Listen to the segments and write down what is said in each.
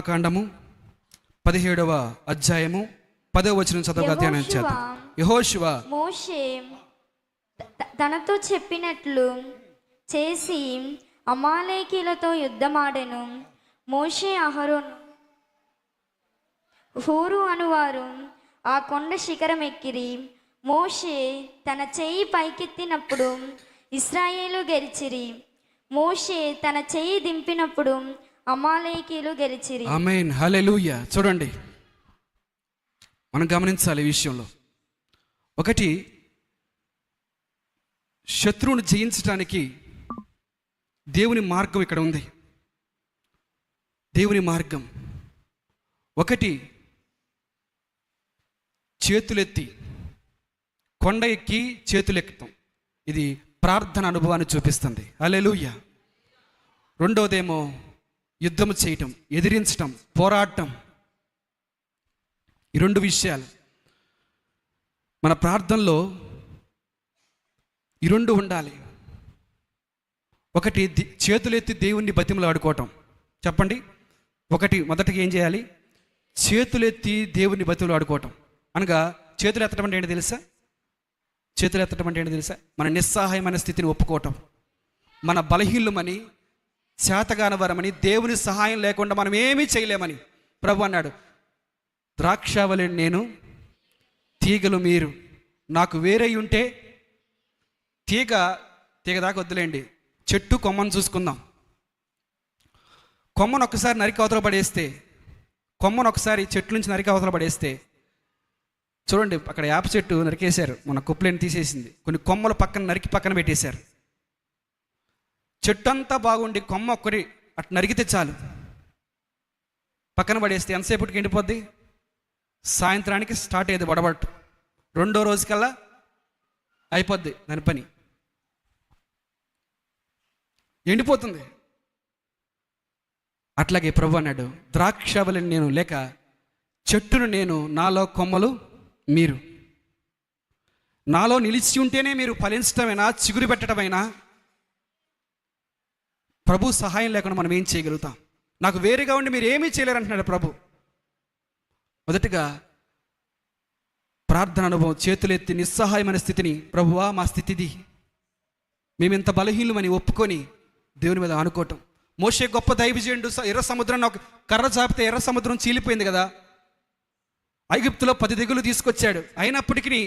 కాండము 17వ అధ్యాయము 10వ వచనం చదవగా ధ్యానం చేద్దాం. యెహోషువ మోషే తనతో చెప్పినట్లు చేసి అమాలేకీలతో యుద్ధమాడెను. మోషే అహరోను హూరు అనువారు ఆ కొండ శిఖరం ఎక్కిరి. మోషే తన చెయ్యి పైకెత్తినప్పుడు ఇశ్రాయేలు గెలిచిరి. మోషే తన చెయ్యి దింపినప్పుడు అమాలేకీలు గెలిచిరి. ఆమేన్, హల్లెలూయా. చూడండి, మనం గమనించాలి ఈ విషయంలో. ఒకటి, శత్రువుని జయించడానికి దేవుని మార్గం ఇక్కడ ఉంది. దేవుని మార్గం ఒకటి, చేతులెత్తి కొండ ఎక్కి చేతులెక్కుతాం. ఇది ప్రార్థన అనుభవాన్ని చూపిస్తుంది. హల్లెలూయా. రెండవదేమో యుద్ధం చేయటం, ఎదిరించటం, పోరాటం. ఈ రెండు విషయాలు మన ప్రార్థనలో ఈ రెండు ఉండాలి. ఒకటి, చేతులెత్తి దేవుణ్ణి బతిమలాడుకోవటం. చెప్పండి, ఒకటి మొదటగా ఏం చేయాలి? చేతులెత్తి దేవుణ్ణి బతిమలాడుకోవటం. అనగా చేతులు ఎత్తడం అంటే ఏంటి తెలుసా? చేతులు ఎత్తడం అంటే ఏంటి తెలుసా? మన నిస్సహాయమైన స్థితిని ఒప్పుకోవటం, మన బలహీనమని, చేతగానవరమని, దేవుని సహాయం లేకుండా మనం ఏమీ చేయలేమని ప్రభు అన్నాడు. ద్రాక్షావళి నేను, తీగలు మీరు. నాకు వేరై ఉంటే తీగ దాకా వద్దులేండి, చెట్టు కొమ్మను చూసుకుందాం. కొమ్మను ఒకసారి నరికి అవతల పడేస్తే, కొమ్మను ఒకసారి చెట్టు నుంచి నరికి అవతల పడేస్తే, చూడండి అక్కడ వేప చెట్టు నరికేశారు, మన కుప్పలేని తీసేసింది, కొన్ని కొమ్మలు పక్కన పెట్టేశారు. చెట్టు అంతా బాగుండి కొమ్మ ఒక్కటి అటు నరికితే చాలు, పక్కన పడేస్తే ఎంతసేపటికి ఎండిపోద్ది? సాయంత్రానికి స్టార్ట్ అయ్యేది వడబట్టు, రెండో రోజుకల్లా అయిపోద్ది దాని పని, ఎండిపోతుంది. అట్లాగే ప్రభు అన్నాడు, ద్రాక్షవల్లిని నేను, లేక చెట్టును నేను, నాలో కొమ్మలు మీరు. నాలో నిలిచి ఉంటేనే మీరు ఫలించటమైనా చిగురు పెట్టడమైనా ప్రభు సహాయం లేకుండా మనం ఏం చేయగలుగుతాం? నాకు వేరుగా ఉండి మీరు ఏమీ చేయలేరు అంటున్నాడు ప్రభు. మొదటిగా ప్రార్థన అనుభవం, చేతులెత్తి నిస్సహాయమైన స్థితిని, ప్రభువా మా స్థితిది, మేము ఇంత బలహీనమని ఒప్పుకొని దేవుని మీద అనుకోవటం. మోషే గొప్ప దైవజనుడు, ఎర్ర సముద్రాన్ని ఒక కర్ర చాపితే ఎర్ర సముద్రం చీలిపోయింది కదా. ఐగుప్తులో 10 దిగులు తీసుకొచ్చాడు. అయినప్పటికీ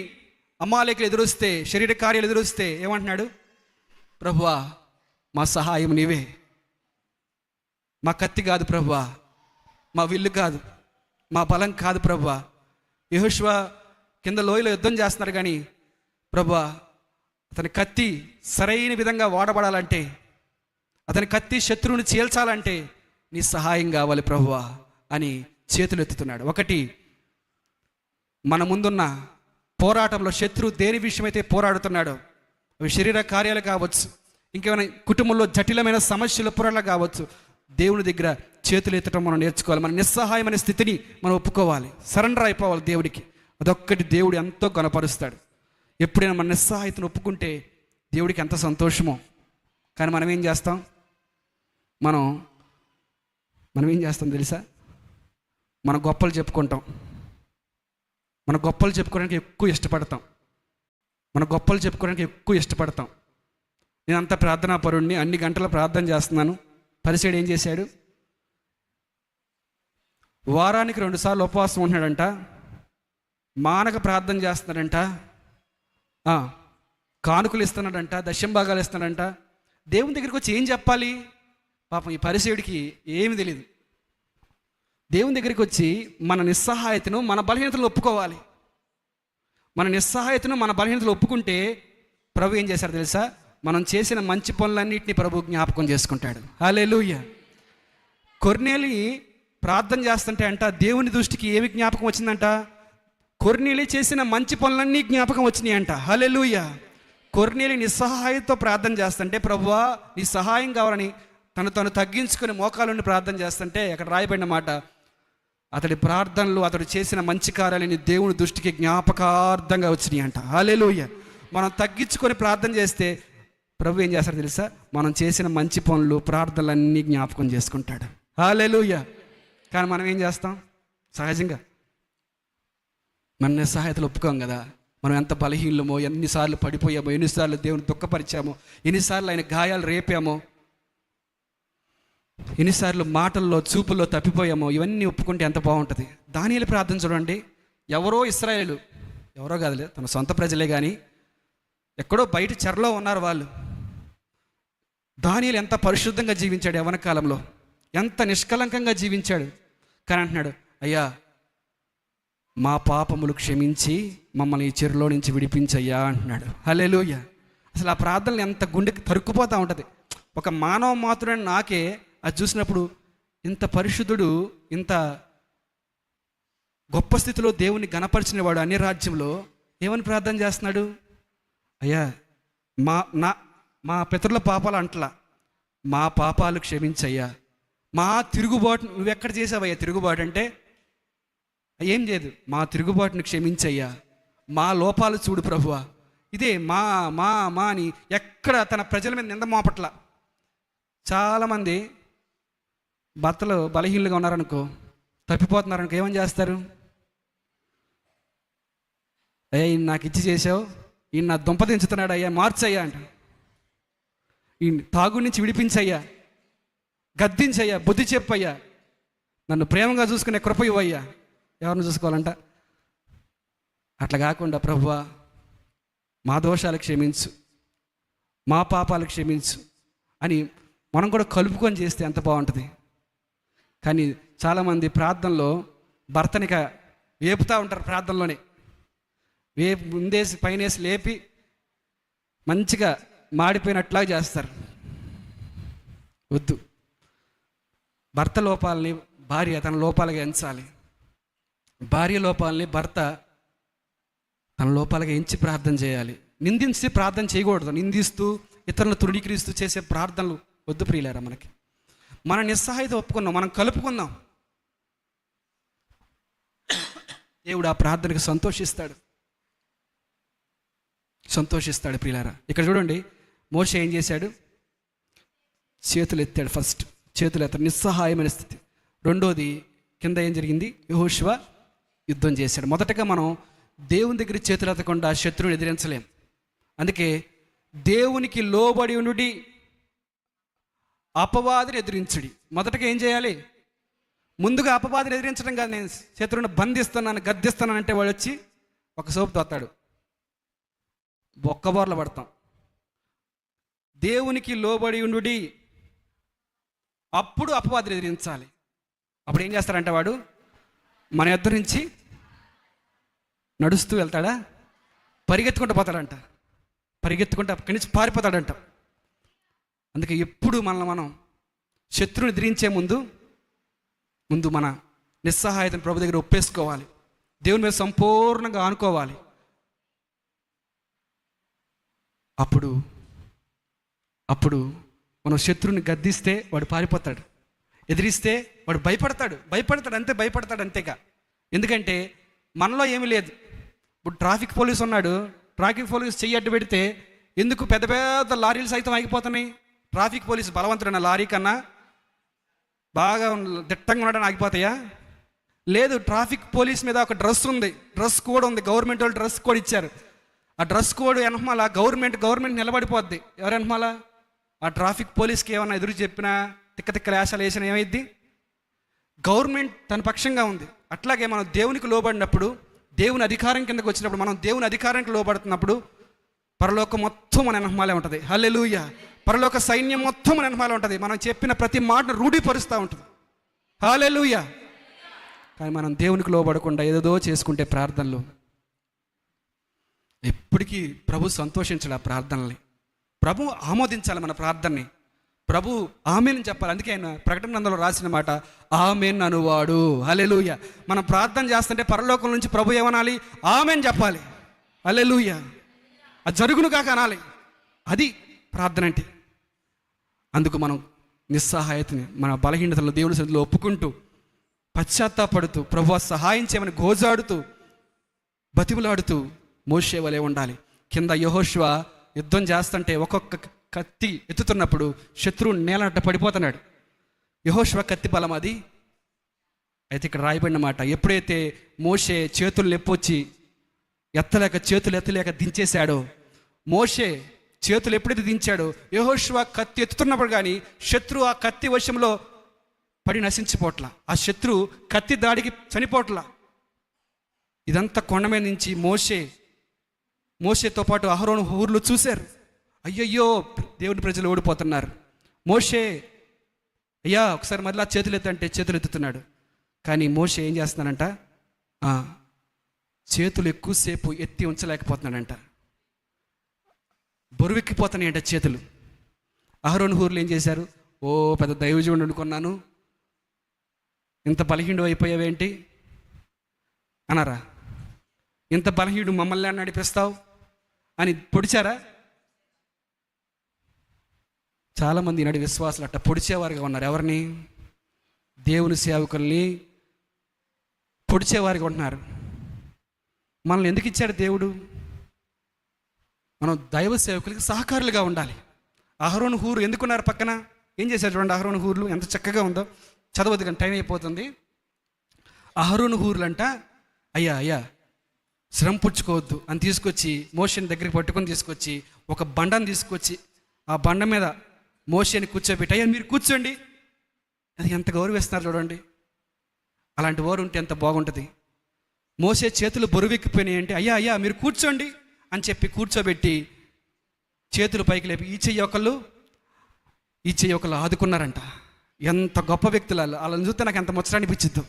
అమాలేకులు ఎదురొస్తే, శరీర కార్యాలు ఎదురొస్తే ఏమంటున్నాడు? ప్రభువా మా సహాయం నీవే, మా కత్తి కాదు ప్రభువా, మా విల్లు కాదు, మా బలం కాదు ప్రభువా. యెహోషువ కింద లోయలో యుద్ధం చేస్తున్నారు, కానీ ప్రభువా అతని కత్తి సరైన విధంగా వాడబడాలంటే, అతని కత్తి శత్రువుని చీల్చాలంటే నీ సహాయం కావాలి ప్రభువా అని చేతులు ఎత్తుతున్నాడు. ఒకటి, మన ముందున్న పోరాటంలో శత్రువు దేని విషయమైతే పోరాడుతున్నాడో, అవి శరీర కార్యాలు కావచ్చు, ఇంకేమైనా కుటుంబంలో జటిలమైన సమస్యల పోరాటాలు కావచ్చు, దేవుని దగ్గర చేతులు ఎత్తడం మనం నేర్చుకోవాలి. మన నిస్సహాయమైన స్థితిని మనం ఒప్పుకోవాలి, సరెండర్ అయిపోవాలి దేవుడికి. అదొక్కటి దేవుడు ఎంతో గణపరుస్తాడు. ఎప్పుడైనా మన నిస్సహాయతను ఒప్పుకుంటే దేవుడికి ఎంత సంతోషమో. కానీ మనం ఏం చేస్తాం తెలుసా? మన గొప్పలు చెప్పుకుంటాం, మన గొప్పలు చెప్పుకోవడానికి ఎక్కువ ఇష్టపడతాం. నేను అంత ప్రార్థనా పరుణ్ణి, అన్ని గంటల ప్రార్థన చేస్తున్నాను. పరిసైడు ఏం చేశాడు? వారానికి 2 సార్లు ఉపవాసం ఉంటున్నాడంట, మానక ప్రార్థన చేస్తున్నాడంట, కానుకలు ఇస్తున్నాడంట, దశంభాగాలు ఇస్తున్నాడంట. దేవుని దగ్గరికి వచ్చి ఏం చెప్పాలి? పాపం ఈ పరిసైడికి ఏమి తెలియదు. దేవుని దగ్గరికి వచ్చి మన నిస్సహాయతను, మన బలహీనతలు ఒప్పుకోవాలి. మన నిస్సహాయతను, మన బలహీనతలు ఒప్పుకుంటే ప్రభు ఏం చేశారు తెలుసా? మనం చేసిన మంచి పనులన్నింటినీ ప్రభు జ్ఞాపకం చేసుకుంటాడు. హల్లెలూయా. కొర్నేలి ప్రార్థన చేస్తుంటే అంట, దేవుని దృష్టికి ఏమి జ్ఞాపకం వచ్చిందంట? కొర్నేలి చేసిన మంచి పనులన్నీ జ్ఞాపకం వచ్చినాయి అంట. హల్లెలూయా. కొర్నేలి నిస్సహాయంతో ప్రార్థన చేస్తుంటే, ప్రభువా నీ సహాయం కావాలని తను తగ్గించుకొని మోకాలుండి ప్రార్థన చేస్తుంటే, అక్కడ రాయబడిన మాట, అతడి ప్రార్థనలు, అతడు చేసిన మంచి కార్యాలని దేవుని దృష్టికి జ్ఞాపకార్థంగా వచ్చినాయి అంట. హల్లెలూయా. మనం తగ్గించుకొని ప్రార్థన చేస్తే ప్రభు ఏం చేస్తాడు తెలుసా? మనం చేసిన మంచి పనులు, ప్రార్థనలన్నీ జ్ఞాపకం చేసుకుంటాడు. హల్లెలూయా. కానీ మనం ఏం చేస్తాం? సహజంగా మన నిస్సహాయతలు ఒప్పుకోం కదా. మనం ఎంత బలహీనమో, ఎన్నిసార్లు పడిపోయామో, ఎన్నిసార్లు దేవుని దుఃఖపరిచామో, ఎన్నిసార్లు ఆయన గాయాలు రేపామో, ఎన్నిసార్లు మాటల్లో చూపుల్లో తప్పిపోయామో, ఇవన్నీ ఒప్పుకుంటే ఎంత బాగుంటుంది. దానియేలు ప్రార్థన చూడండి. ఎవరో ఇశ్రాయేలు, ఎవరో కాదులే, తన సొంత ప్రజలే, కానీ ఎక్కడో బయట చెరలో ఉన్నారు వాళ్ళు. దానియేలు ఎంత పరిశుద్ధంగా జీవించాడు, యవ్వన కాలంలో ఎంత నిష్కలంకంగా జీవించాడు. కానీ అంటున్నాడు, అయ్యా మా పాపములు క్షమించి మమ్మల్ని ఈ చెరులో నుంచి విడిపించయ్యా అంటున్నాడు. హల్లెలూయా. అసలు ఆ ప్రార్థనలు ఎంత గుండెకి తరుక్కుపోతూ ఉంటుంది. ఒక మానవ మాత్రుడని నాకే అది చూసినప్పుడు, ఇంత పరిశుద్ధుడు, ఇంత గొప్ప స్థితిలో దేవుని గణపరిచిన వాడు అన్ని రాజ్యంలో ఏమని ప్రార్థన చేస్తున్నాడు? అయ్యా మా పితరుల పాపాలు అంటలా, మా పాపాలు క్షమించయ్యా, మా తిరుగుబాటు నువ్వెక్కడ చేసావయ్యా తిరుగుబాటు అంటే ఏం చేయదు, మా తిరుగుబాటును క్షమించయ్యా, మా లోపాలు చూడు ప్రభువా. ఇదే మా మా మా అని ఎక్కడ తన ప్రజల మీద నింద మోపట్ల. చాలామంది భర్తలు బలహీనలుగా ఉన్నారనుకో, తప్పిపోతున్నారనుకో, ఏమని చేస్తారు? అయ్యా ఈయన నాకు ఇచ్చి చేసావు, ఈయన నా దుంప దించుతున్నాడు, అయ్యా మార్చయ్యా అంట, ఈ తాగు నుంచి విడిపించయ్యా, గద్దించయ్యా, బుద్ధి చెప్పయ్యా, నన్ను ప్రేమగా చూసుకునే కృప ఇవ్వయ్యా. ఎవరిని చూసుకోవాలంట? అట్లా కాకుండా ప్రభువా మా దోషాలు క్షమించు, మా పాపాలు క్షమించు అని మనం కూడా కలుపుకొని చేస్తే ఎంత బాగుంటుంది. కానీ చాలామంది ప్రార్థనలో భర్తనిక వేపుతూ ఉంటారు. ప్రార్థనలోనే ముందేసి పైనేసి లేపి మంచిగా మాడిపోయినట్లా చేస్తారు. వద్దు. భర్త లోపాలని భార్య తన లోపాలుగా ఎంచాలి, భార్య లోపాలని భర్త తన లోపాలుగా ఎంచి ప్రార్థన చేయాలి. నిందించి ప్రార్థన చేయకూడదు. నిందిస్తూ ఇతరులను తృణీకరిస్తూ చేసే ప్రార్థనలు వద్దు ప్రియులారా. మనకి మన నిస్సహాయత ఒప్పుకున్నాం, మనం కలుపుకుందాం. దేవుడు ఆ ప్రార్థనకు సంతోషిస్తాడు ప్రియులారా. ఇక్కడ చూడండి, మోషే ఏం చేశాడు? చేతులు ఎత్తాడు. ఫస్ట్ చేతులు ఎత్తాడు, నిస్సహాయమైన స్థితి. రెండోది కింద ఏం జరిగింది? యెహోషువ యుద్ధం చేశాడు. మొదటగా మనం దేవుని దగ్గర చేతులు ఎత్తకుండా శత్రువుని ఎదిరించలేం. అందుకే దేవునికి లోబడి ఉండి అపవాదిని ఎదిరించుడి. మొదటగా ఏం చేయాలి? ముందుగా అపవాదిని ఎదిరించడం కాదు. నేను శత్రువుని బంధిస్తున్నాను, గద్దిస్తున్నాను అంటే వాడు వచ్చి ఒక సోపు తోస్తాడు, బొక్కబోర్ల పడతాం. దేవునికి లోబడి ఉండి అప్పుడు అపవాదిని ఎదిరించాలి. అప్పుడు ఏం చేస్తారంటే వాడు మన ఎదురు నుంచి నడుస్తూ వెళ్తాడా? పరిగెత్తుకుంటూ పోతాడంట, పరిగెత్తుకుంటూ అక్కడి నుంచి పారిపోతాడంట. అందుకే ఎప్పుడు మనం శత్రువుని ఎదిరించే ముందు మన నిస్సహాయతను ప్రభు దగ్గర ఒప్పేసుకోవాలి, దేవుని మీద సంపూర్ణంగా ఆనుకోవాలి. అప్పుడు మనం శత్రువుని గద్దిస్తే వాడు పారిపోతాడు, ఎదిరిస్తే వాడు భయపడతాడు అంతే, అంతేగా. ఎందుకంటే మనలో ఏమీ లేదు. ఇప్పుడు ట్రాఫిక్ పోలీస్ ఉన్నాడు, ట్రాఫిక్ పోలీస్ చెయ్యి అడ్డు పెడితే ఎందుకు పెద్ద పెద్ద లారీలు సైతం ఆగిపోతున్నాయి? ట్రాఫిక్ పోలీస్ బలవంతుడైన లారీ కన్నా బాగా దిట్టంగా ఉన్నాడని ఆగిపోతాయా? లేదు. ట్రాఫిక్ పోలీస్ మీద ఒక డ్రెస్ ఉంది, డ్రెస్ కోడ్ ఉంది, గవర్నమెంట్ వాళ్ళు డ్రెస్ కోడ్ ఇచ్చారు. ఆ డ్రెస్ కోడ్ వెనకమాల గవర్నమెంట్ నిలబడిపోద్ది. ఎవరు వెనకమాల? ఆ ట్రాఫిక్ పోలీస్కి ఏమన్నా ఎదురు చెప్పినా, తిక్క లేశాలు వేసినా ఏమైద్ది? గవర్నమెంట్ తన పక్షంగా ఉంది. అట్లాగే మనం దేవునికి లోబడినప్పుడు, దేవుని అధికారం కిందకు వచ్చినప్పుడు, మనం దేవుని అధికారానికి లోబడుతున్నప్పుడు పరలోకం మొత్తం మన వెనకమాలే ఉంటుంది. హల్లెలూయా. పరలోక సైన్యం మొత్తం మన వెనకమాలే ఉంటుంది. మనం చెప్పిన ప్రతి మాటను రూఢీపరుస్తూ ఉంటుంది. హల్లెలూయా. కానీ మనం దేవునికి లోబడకుండా ఏదేదో చేసుకుంటే ప్రార్థనలు ఎప్పటికీ ప్రభు సంతోషించాలి. ఆ ప్రార్థనల్ని ప్రభు ఆమోదించాలి. మన ప్రార్థనని ప్రభు ఆమేన్ చెప్పాలి. అందుకే ఆయన ప్రకటన గ్రంథంలో రాసిన మాట ఆమేన్ అనువాడు. హల్లెలూయా. మనం ప్రార్థన చేస్తుంటే పరలోకం నుంచి ప్రభు ఏమనాలి? ఆమేన్ చెప్పాలి. హల్లెలూయా. అది జరుగును కాక అనాలి. అది ప్రార్థన అంటే. అందుకు మనం నిస్సహాయతని, మన బలహీనతలను దేవుని సన్నిధిలో ఒప్పుకుంటూ, పశ్చాత్తాపడుతూ, ప్రభువా సహాయం చేయమని గోజాడుతూ, బతిమలాడుతూ మోషే వలె ఉండాలి. కింద యెహోషువ యుద్ధం చేస్తుంటే ఒక్కొక్క కత్తి ఎత్తుతున్నప్పుడు శత్రువు నేలనట్ట పడిపోతున్నాడు. యెహోషువ కత్తి బలం అది. అయితే ఇక్కడ రాయబడిన మాట, ఎప్పుడైతే మోషే చేతులు నొప్పొచ్చి చేతులు ఎత్తలేక దించేశాడో, మోషే చేతులు ఎప్పుడైతే దించాడో, యెహోషువ కత్తి ఎత్తుతున్నప్పుడు కానీ శత్రువు ఆ కత్తి వశంలో పడి నశించిపోట్ల, ఆ శత్రువు కత్తి దాడికి చనిపోట్ల. ఇదంతా కొండ మీద నుంచి మోషేతో పాటు అహరోను ఊర్లో చూశారు. అయ్యయ్యో, దేవుని ప్రజలు ఓడిపోతున్నారు. మోషే అయ్యా ఒకసారి మళ్ళీ చేతులు ఎత్తంటే చేతులు ఎత్తుతున్నాడు. కానీ మోషే ఏం చేస్తున్నాడంట, చేతులు ఎక్కువసేపు ఎత్తి ఉంచలేకపోతున్నాడంట, బరువెక్కిపోతున్నాయంట చేతులు. అహరోను ఊర్లో ఏం చేశారు, ఓ పెద్ద దైవజనుడు అనుకున్నాను, ఇంత బలహీనుడు అయిపోయావేంటి అన్నారా? ఇంత బలహీనుడు మమ్మల్ని నడిపిస్తావు అని పొడిచారా? చాలామంది ఈనాడు విశ్వాసులు అట్ట పొడిచేవారుగా ఉన్నారు. ఎవరిని? దేవుని సేవకుల్ని పొడిచేవారుగా ఉంటున్నారు. మనల్ని ఎందుకు ఇచ్చాడు దేవుడు? మనం దైవ సేవకులకి సహకారులుగా ఉండాలి. అహరోను హూరు ఎందుకున్నారు పక్కన? ఏం చేశారు చూడండి, అహరోను హూర్లు ఎంత చక్కగా ఉందో. చదవద్దు కానీ టైం అయిపోతుంది. అహరోను హూర్లంట, అయ్యా శ్రమ పుచ్చుకోవద్దు అని తీసుకొచ్చి మోషేని దగ్గరికి పట్టుకొని తీసుకొచ్చి ఒక బండను తీసుకొచ్చి ఆ బండ మీద మోషేని కూర్చోబెట్టి, అయ్యా మీరు కూర్చోండి. అది ఎంత గౌరవిస్తున్నారు చూడండి. అలాంటి వారు ఉంటే ఎంత బాగుంటుంది. మోషే చేతులు బరువెక్కిపోయినాయి అంటే, అయ్యా మీరు కూర్చోండి అని చెప్పి కూర్చోబెట్టి చేతులు పైకి లేపి ఈ చెయ్యి ఒకళ్ళు ఆదుకున్నారంట. ఎంత గొప్ప వ్యక్తులు వాళ్ళు. వాళ్ళని చూస్తే నాకు ఎంత ముచ్చటనిపించిద్దు.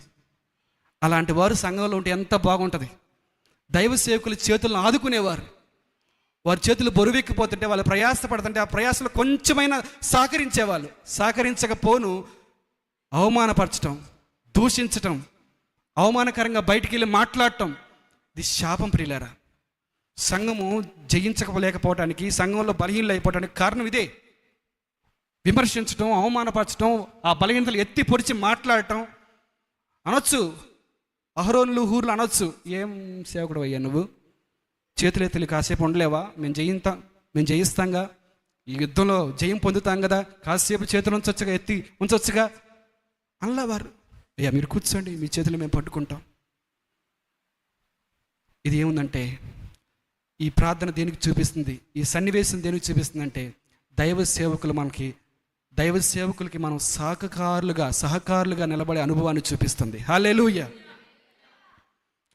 అలాంటి వారు సంఘంలో ఉంటే ఎంత బాగుంటుంది. దైవ సేవకులు చేతులను ఆదుకునేవారు. వారి చేతులు బరువెక్కిపోతుంటే, వాళ్ళు ప్రయాసపడుతుంటే ఆ ప్రయాసలు కొంచెమైనా సహకరించేవాళ్ళు. సహకరించకపోను అవమానపరచటం, దూషించటం, అవమానకరంగా బయటికి వెళ్ళి మాట్లాడటం, ఇది శాపం ప్రియులారా. సంఘము జయించలేకపోవటానికి, సంఘంలో బలహీనలు అయిపోవటానికి కారణం ఇదే. విమర్శించటం, అవమానపరచటం, ఆ బలహీనతలు ఎత్తి పొడిచి మాట్లాడటం. అనొచ్చు, అహరోనులు హూర్లు అనొచ్చు, ఏం సేవకుడు అయ్యా నువ్వు, చేతులు ఎత్తులు కాసేపు ఉండలేవా, మేము జయిస్తాంగా, ఈ యుద్ధంలో జయం పొందుతాం కదా, కాసేపు చేతులు ఎత్తి ఉంచొచ్చుగా అనలా వారు. అయ్యా మీరు కూర్చోండి, మీ చేతులు మేము పట్టుకుంటాం. ఇది ఏముందంటే, ఈ ప్రార్థన దేనికి చూపిస్తుంది, ఈ సన్నివేశం దేనికి చూపిస్తుందంటే, దైవ సేవకులకి మనం సహకారులుగా నిలబడే అనుభవాన్ని చూపిస్తుంది. హల్లెలూయా.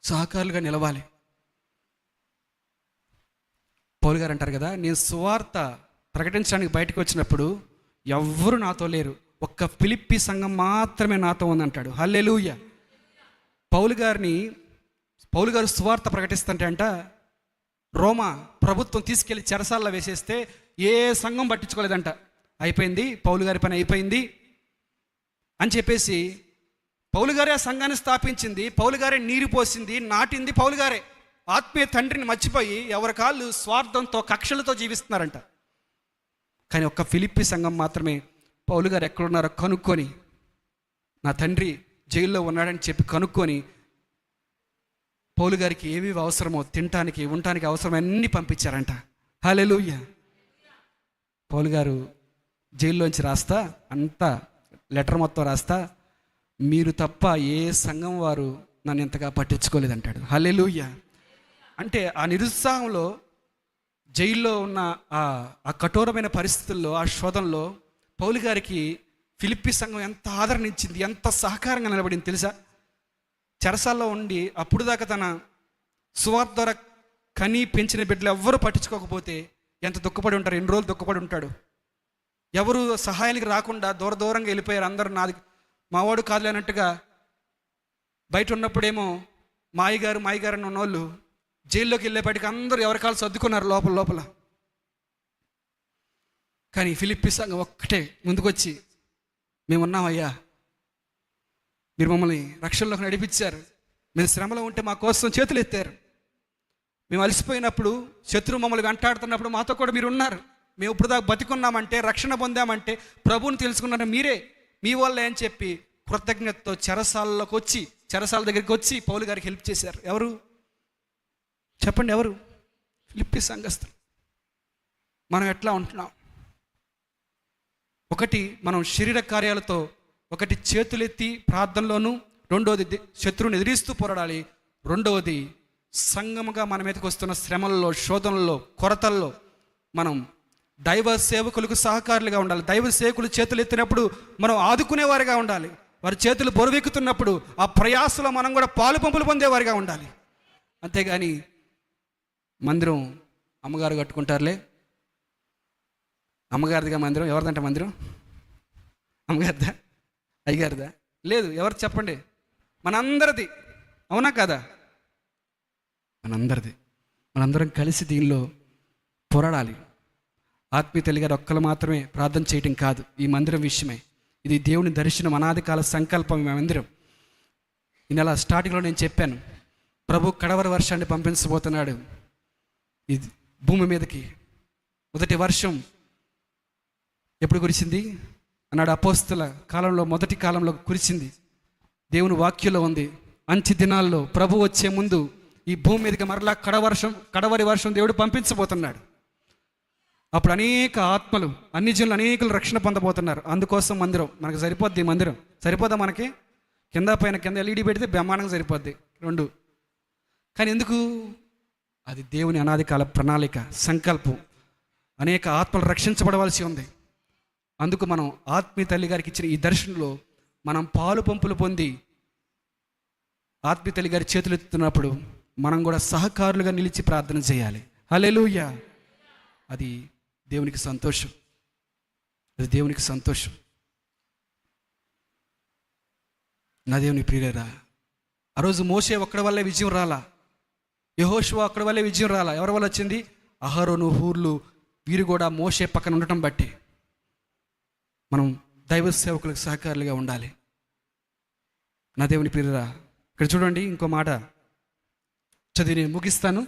సహకారులుగా నిలవాలి. పౌలు గారు అంటారు కదా, నేను సువార్త ప్రకటించడానికి బయటకు వచ్చినప్పుడు ఎవ్వరు నాతో లేరు, ఒక్క ఫిలిప్పీ సంఘం మాత్రమే నాతో ఉందంటాడు. హల్లెలూయా. పౌలు గారు సువార్త ప్రకటిస్తుంటే అంట, రోమా ప్రభుత్వం తీసుకెళ్లి చెరసాల్లో వేసేస్తే ఏ సంఘం పట్టించుకోలేదంట. అయిపోయింది, పౌలు గారి పని అయిపోయింది అని చెప్పేసి పౌలు గారే ఆ సంఘాన్ని స్థాపించింది, పౌలు గారే నీరు పోసింది, నాటింది పౌలు గారే. ఆత్మీయ తండ్రిని మర్చిపోయి ఎవరి కాళ్ళు స్వార్థంతో కక్షలతో జీవిస్తున్నారంట. కానీ ఒక్క ఫిలిప్పీ సంఘం మాత్రమే పౌలు గారు ఎక్కడున్నారో కనుక్కొని, నా తండ్రి జైల్లో ఉన్నాడని చెప్పి కనుక్కొని, పౌలు గారికి ఏవేవి అవసరమో తినటానికి ఉండటానికి అవసరమన్నీ పంపించారంట. హల్లెలూయా. పౌలు గారు జైల్లోంచి రాస్తా అంతా లెటర్ మొత్తం రాస్తా, మీరు తప్ప ఏ సంఘం వారు నన్ను ఎంతగా పట్టించుకోలేదంటాడు. హల్లెలూయా. అంటే ఆ నిరుత్సాహంలో, జైల్లో ఉన్న ఆ కఠోరమైన పరిస్థితుల్లో, ఆ శోధనలో పౌలు గారికి ఫిలిప్పీ సంఘం ఎంత ఆదరణ ఇచ్చింది, ఎంత సహకారంగా నిలబడింది తెలుసా. చెరసాల్లో ఉండి అప్పుడు దాకా తన సువార్త ద్వారా కని పెంచిన బిడ్డలు ఎవ్వరూ పట్టించుకోకపోతే ఎంత దుఃఖపడి ఉంటారు, ఎన్ని రోజులు దుఃఖపడి ఉంటాడు. ఎవరు సహాయానికి రాకుండా దూరంగా వెళ్ళిపోయారు. అందరూ మావాడు కాదులే అన్నట్టుగా బయట ఉన్నప్పుడేమో మాయగారు అని ఉన్నోళ్ళు జైల్లోకి వెళ్ళేపాటికి అందరూ ఎవరి కాలు సర్దుకున్నారు లోపల. కానీ ఫిలిప్పీ సంఘం ఒక్కటే ముందుకొచ్చి, మేమున్నామయ్యా, మీరు మమ్మల్ని రక్షణలోకి నడిపించారు, మీరు శ్రమలో ఉంటే మా కోసం చేతులు ఎత్తారు, మేము అలసిపోయినప్పుడు శత్రువు మమ్మల్ని వెంటాడుతున్నప్పుడు మాతో కూడా మీరు ఉన్నారు, మేము ఇప్పుడు దాకా బతికున్నామంటే, రక్షణ పొందామంటే ప్రభువుని తెలుసుకున్నారా మీరే, మీ వల్లే అని చెప్పి కృతజ్ఞతతో చెరసాల దగ్గరికి వచ్చి పౌలు గారికి హెల్ప్ చేశారు. ఎవరు చెప్పండి, ఎవరు? ఫిలిప్పీ సంఘస్థులు. మనం ఎట్లా ఉంటున్నాం? ఒకటి మనం శరీర కార్యాలతో, ఒకటి చేతులెత్తి ప్రార్థనలోను, రెండవది శత్రువుని ఎదిరిస్తూ పోరాడాలి. రెండవది సంఘముగా మన మీదకి వస్తున్న శ్రమల్లో, శోధనల్లో, కొరతల్లో మనం దైవ సేవకులకు సహకారులుగా ఉండాలి. దైవ సేవకులు చేతులు ఎత్తినప్పుడు మనం ఆదుకునేవారిగా ఉండాలి. వారి చేతులు బరువెక్కుతున్నప్పుడు ఆ ప్రయాసలో మనం కూడా పాలు పంపులు పొందేవారిగా ఉండాలి. అంతేగాని మందిరం అమ్మగారు కట్టుకుంటారులే, అమ్మగారిదిగా మందిరం, ఎవరిదంట మందిరం? అమ్మగారిదా, అయ్యగారిదా? లేదు, ఎవరు చెప్పండి? మనందరిది. అవునా కదా? మనందరిది. మనందరం కలిసి దీనిలో పోరాడాలి. ఆత్మీయ తల్లి గారు ఒక్కరు మాత్రమే ప్రార్థన చేయటం కాదు, ఈ మందిరం విషయమై. ఇది దేవుని దర్శనం, అనాది కాల సంకల్పం. ఈ మందిరం ఈ నెల స్టార్టింగ్లో నేను చెప్పాను, ప్రభు కడవరి వర్షాన్ని పంపించబోతున్నాడు ఇది భూమి మీదకి. మొదటి వర్షం ఎప్పుడు కురిసింది అన్నాడు, అపోస్తల కాలంలో, మొదటి కాలంలో కురిసింది. దేవుని వాక్యంలో ఉంది, అంచె దినాల్లో ప్రభు వచ్చే ముందు ఈ భూమి మీదకి మరలా కడవరి వర్షం దేవుడు పంపించబోతున్నాడు. అప్పుడు అనేక ఆత్మలు, అన్ని జనులు, అనేకులు రక్షణ పొందబోతున్నారు. అందుకోసం మందిరం మనకు సరిపోద్ది. మందిరం సరిపోదా మనకి? కింద పైన, కింద ఎల్ఈడి పెడితే బ్రహ్మాండంగా సరిపోద్ది రెండు. కానీ ఎందుకు? అది దేవుని అనాది కాల ప్రణాళిక, సంకల్పం. అనేక ఆత్మలు రక్షించబడవలసి ఉంది. అందుకు మనం ఆత్మీయ తల్లి గారికి ఇచ్చిన ఈ దర్శనంలో మనం పాలు పంపులు పొంది ఆత్మీయ తల్లి గారి చేతులు ఎత్తుతున్నప్పుడు మనం కూడా సహకారులుగా నిలిచి ప్రార్థన చేయాలి. హల్లెలూయా. అది దేవునికి సంతోషం. అది దేవునికి సంతోషం. నా దేవుని ప్రియులారా, ఆ రోజు మోషే ఒక్కడి వల్లే విజయం రాలా, యెహోషువ ఒక్కడి వల్లే విజయం రాలా. ఎవరి వల్ల వచ్చింది? అహరోను, హూర్లు, వీరు కూడా మోషే పక్కన ఉండటం బట్టి మనం దైవ సేవకులకు సహకారులుగా ఉండాలి. నా దేవుని ప్రియులారా, ఇక్కడ చూడండి, ఇంకో మాట చదివి నేను ముగిస్తాను.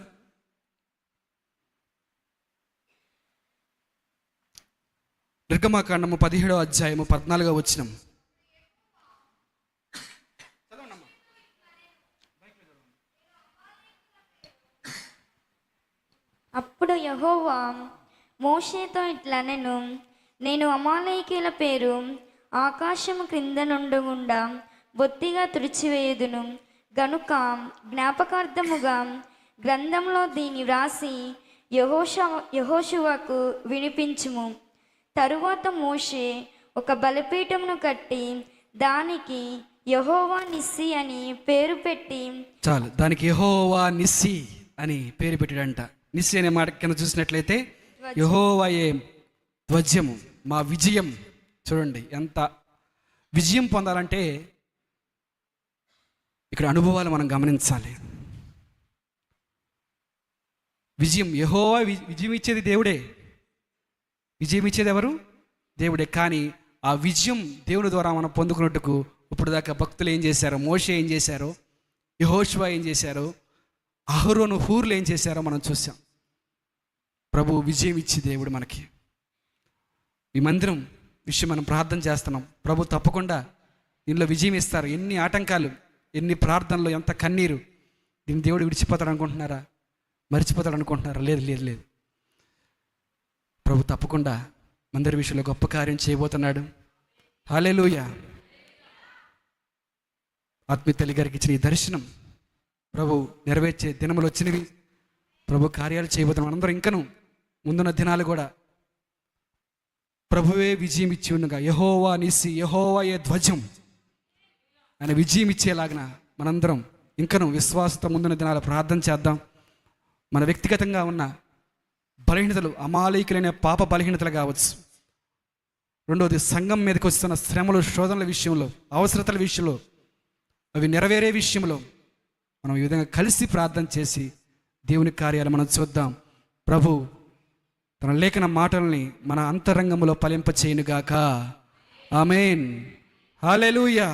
నిర్గమాకాండము 17వ అధ్యాయము 14వ వచనం. అప్పుడు యెహోవా మోషేతో ఇట్లనెను, నేను అమాలేకీయుల పేరు ఆకాశము క్రింద నుండుగుండా బొత్తిగా తుడిచివేయుదును గనుక జ్ఞాపకార్థముగా గ్రంథంలో దీన్ని వ్రాసి యెహోషువకు వినిపించుము. తరువాత మోషే ఒక బలిపీఠమును కట్టి దానికి యెహోవా నిస్సి అని పేరు పెట్టి, చాలు, దానికి యెహోవా నిస్సి అని పేరు పెట్టాడంట. నిస్సి అనే మాట కింద చూసినట్లయితే యెహోవాయే ధ్వజము, మా విజయం. చూడండి, ఎంత విజయం పొందాలంటే ఇక్కడ అనుభవాలు మనం గమనించాలి. విజయం, యెహోవా విజయం ఇచ్చేది దేవుడే. విజయం ఇచ్చేది ఎవరు? దేవుడే. కానీ ఆ విజయం దేవుని ద్వారా మనం పొందుకున్నట్టుకు ఇప్పుడు దాకా భక్తులు ఏం చేశారో, మోషే ఏం చేశారో, యెహోషువ ఏం చేశారో, అహరోను, హూర్లు ఏం చేశారో మనం చూసాం. ప్రభు విజయం ఇచ్చి దేవుడు మనకి ఈ మందిరం విషయం మనం ప్రార్థన చేస్తున్నాం. ప్రభు తప్పకుండా దీనిలో విజయం ఇస్తారు. ఎన్ని ఆటంకాలు, ఎన్ని ప్రార్థనలు, ఎంత కన్నీరు, దీన్ని దేవుడు విడిచిపోతాడు అనుకుంటున్నారా? మర్చిపోతాడు అనుకుంటున్నారా? లేదు లేదు లేదు. ప్రభు తప్పకుండా మందిర విషయంలో గొప్ప కార్యం చేయబోతున్నాడు. హల్లెలూయా. ఆత్మీయ తల్లి గారికి ఇచ్చిన ఈ దర్శనం ప్రభు నెరవేర్చే దినములు వచ్చినవి. ప్రభు కార్యాలు చేయబోతున్నాం. మనందరం ఇంకను ముందున్న దినాలు కూడా ప్రభువే విజయం ఇచ్చి ఉండగా, యెహోవా నిస్సి, యెహోవాయే ధ్వజం ఆయన విజయం ఇచ్చేలాగిన మనందరం ఇంకను విశ్వాసంతో ముందున్న దినాలు ప్రార్థన చేద్దాం. మన వ్యక్తిగతంగా ఉన్న బలహీనతలు, అమాలేకులైన పాప బలహీనతలు కావచ్చు. రెండవది, సంఘం మీదకి వస్తున్న శ్రమలు, శోధనల విషయంలో, అవసరతల విషయంలో, అవి నెరవేరే విషయంలో మనం ఈ విధంగా కలిసి ప్రార్థన చేసి దేవుని కార్యాలు మనం చూద్దాం. ప్రభు తన లేఖన మాటల్ని మన అంతరంగంలో ఫలింపచేయునుగాక. ఆమేన్. హల్లెలూయా.